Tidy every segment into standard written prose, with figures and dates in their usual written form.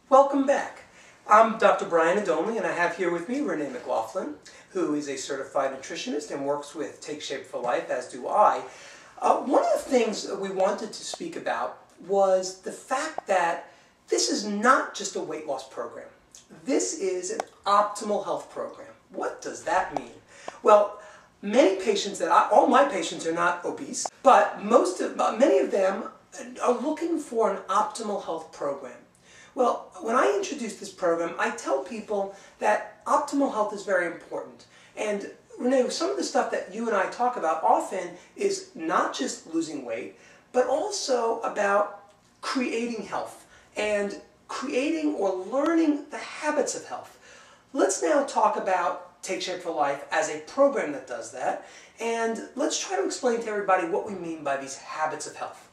Welcome back. I'm Dr. Brian Nadolne, and I have here with me Renee Mclaughlin, who is a certified nutritionist and works with Take Shape for Life, as do I. One of the things that we wanted to speak about was the fact that this is not just a weight loss program. This is an optimal health program. What does that mean? Well, many patients all my patients are not obese, but many of them are looking for an optimal health program. Well, when I introduce this program, I tell people that optimal health is very important. And Renee, some of the stuff that you and I talk about often is not just losing weight, but also about creating health and creating or learning the habits of health. Let's now talk about Take Shape for Life as a program that does that, and let's try to explain to everybody what we mean by these habits of health.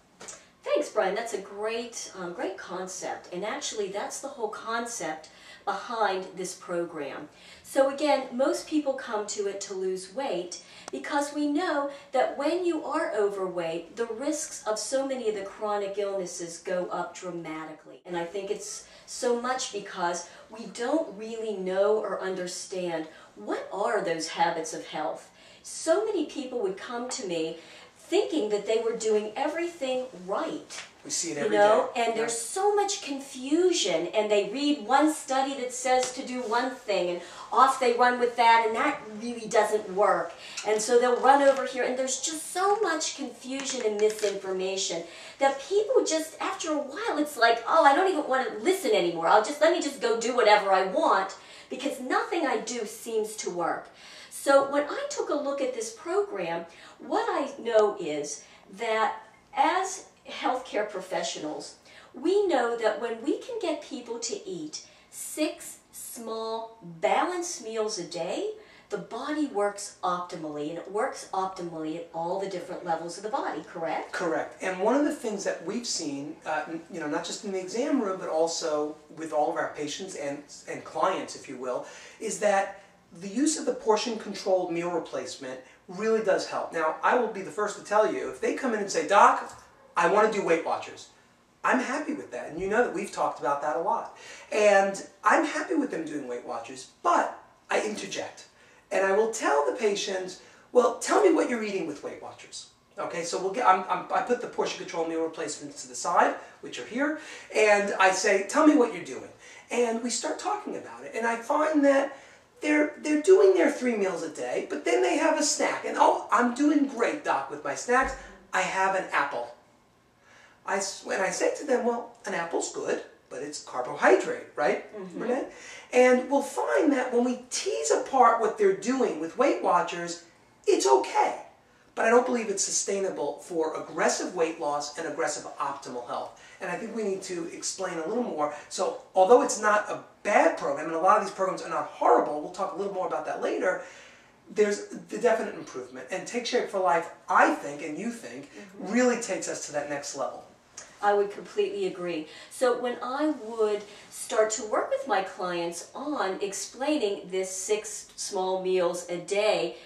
Thanks, Brian. That's a great concept, and actually that's the whole concept behind this program. So again, most people come to it to lose weight because we know that when you are overweight, the risks of so many of the chronic illnesses go up dramatically. And I think it's so much because we don't really know or understand what are those habits of health. So many people would come to me thinking that they were doing everything right. We see it every day. And there's so much confusion, and they read one study that says to do one thing, and off they run with that, and that really doesn't work. And so they'll run over here, and there's just so much confusion and misinformation that people just, after a while, it's like, oh, I don't even want to listen anymore. Let me just go do whatever I want, because nothing I do seems to work. So when I took a look at this program, what I know is that as healthcare professionals, we know that when we can get people to eat 6 small, balanced meals a day, the body works optimally, and it works optimally at all the different levels of the body, correct? Correct. And one of the things that we've seen, not just in the exam room, but also with all of our patients and clients, if you will, is that the use of the portion-controlled meal replacement really does help. Now, I will be the first to tell you, if they come in and say, Doc, I want to do Weight Watchers, I'm happy with that. And you know that we've talked about that a lot. And I'm happy with them doing Weight Watchers, but I interject. And I will tell the patient, well, tell me what you're eating with Weight Watchers. Okay, so I put the portion-controlled meal replacements to the side, which are here, and I say, tell me what you're doing. And we start talking about it. And I find that they're doing their 3 meals a day, but then they have a snack. And oh, I'm doing great, Doc, with my snacks. I have an apple. When I say to them, well, an apple's good, but it's carbohydrate, right, Renee? And we'll find that when we tease apart what they're doing with Weight Watchers, it's okay. But I don't believe it's sustainable for aggressive weight loss and aggressive optimal health. And I think we need to explain a little more. So although it's not a bad program, and a lot of these programs are not horrible, we'll talk a little more about that later, there's the definite improvement. And Take Shape for Life, I think, and you think, really takes us to that next level. I would completely agree. So when I would start to work with my clients on explaining this 6 small meals a day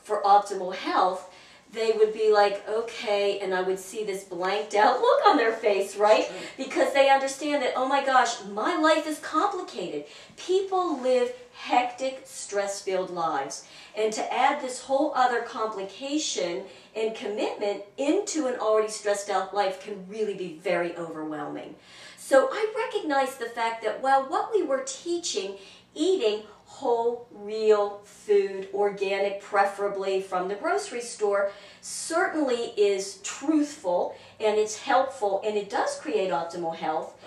for optimal health, they would be like, okay, and I would see this blanked out look on their face, right? Because they understand that, oh my gosh, my life is complicated. People live hectic, stress-filled lives. And to add this whole other complication and commitment into an already stressed out life can really be very overwhelming. So I recognize the fact that while what we were teaching, eating whole, real food, organic, preferably from the grocery store, certainly is truthful and it's helpful and it does create optimal health.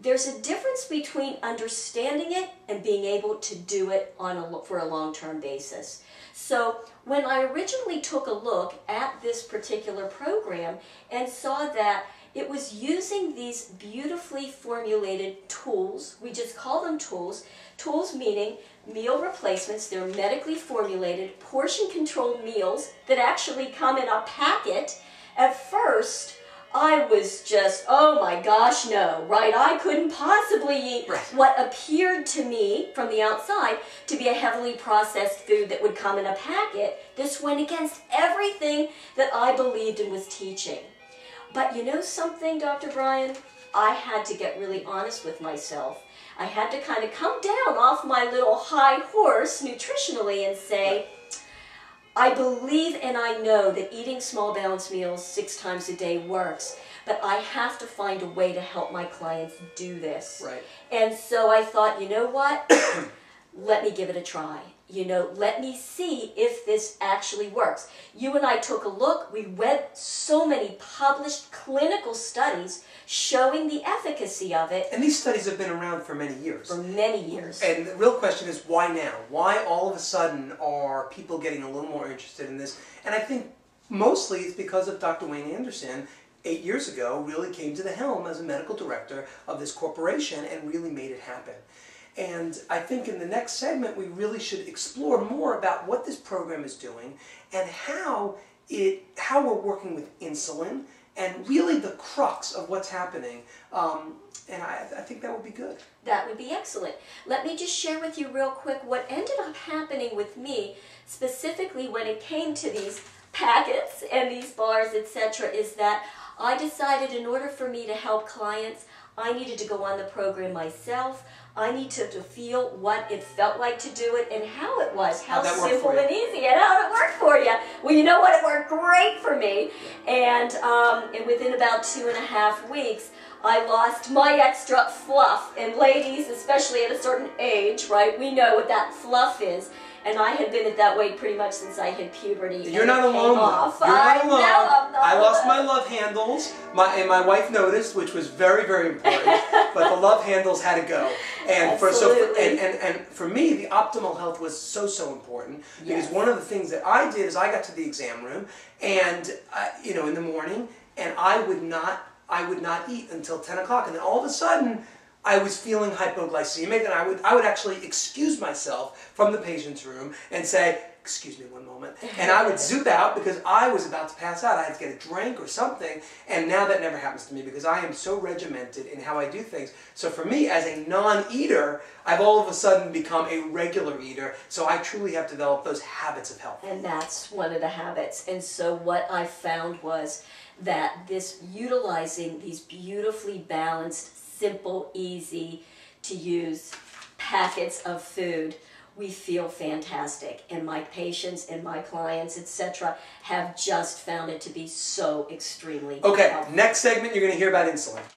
There's a difference between understanding it and being able to do it for a long-term basis. So when I originally took a look at this particular program and saw that it was using these beautifully formulated tools, we just call them tools, tools meaning meal replacements, they're medically formulated, portion-controlled meals that actually come in a packet. At first, I was just, oh my gosh, no, right? I couldn't possibly eat what appeared to me from the outside to be a heavily processed food that would come in a packet. This went against everything that I believed and was teaching. But you know something, Dr. Brian? I had to get really honest with myself. I had to kind of come down off my little high horse nutritionally and say, I believe and I know that eating small balanced meals 6 times a day works, but I have to find a way to help my clients do this. Right. And so I thought, you know what? Let me give it a try. You know, let me see if this actually works. You and I took a look. We read so many published clinical studies showing the efficacy of it. And these studies have been around for many years. For many years. And the real question is, why now? Why all of a sudden are people getting a little more interested in this? And I think mostly it's because of Dr. Wayne Anderson, 8 years ago, really came to the helm as a medical director of this corporation and really made it happen. And I think in the next segment we really should explore more about what this program is doing and how we're working with insulin and really the crux of what's happening. And I think that would be good. That would be excellent. Let me just share with you real quick what ended up happening with me, specifically when it came to these packets and these bars, etc., is that I decided in order for me to help clients, I needed to go on the program myself. I need to feel what it felt like to do it and how it was, how simple and easy, and how it worked for you. Well, you know what? It worked great for me. And within about 2.5 weeks, I lost my extra fluff. And ladies, especially at a certain age, right, we know what that fluff is. And I had been that way pretty much since I hit puberty. You're not alone. You're not alone. I lost my love handles, and my wife noticed, which was very, very important. But the love handles had to go. And for me, the optimal health was so important because one of the things that I did is I got to the exam room, and you know, in the morning, and I would not eat until 10 o'clock, and then all of a sudden, I was feeling hypoglycemic, and I would actually excuse myself from the patient's room and say, excuse me one moment, and I would zoop out because I was about to pass out. I had to get a drink or something, and now that never happens to me because I am so regimented in how I do things. So for me, as a non-eater, I've all of a sudden become a regular eater, so I truly have developed those habits of health. And that's one of the habits. And so what I found was that utilizing these beautifully balanced, simple, easy to use packets of food, we feel fantastic. And my patients and my clients, etc., have just found it to be so extremely Okay, helpful. next segment you're going to hear about insulin.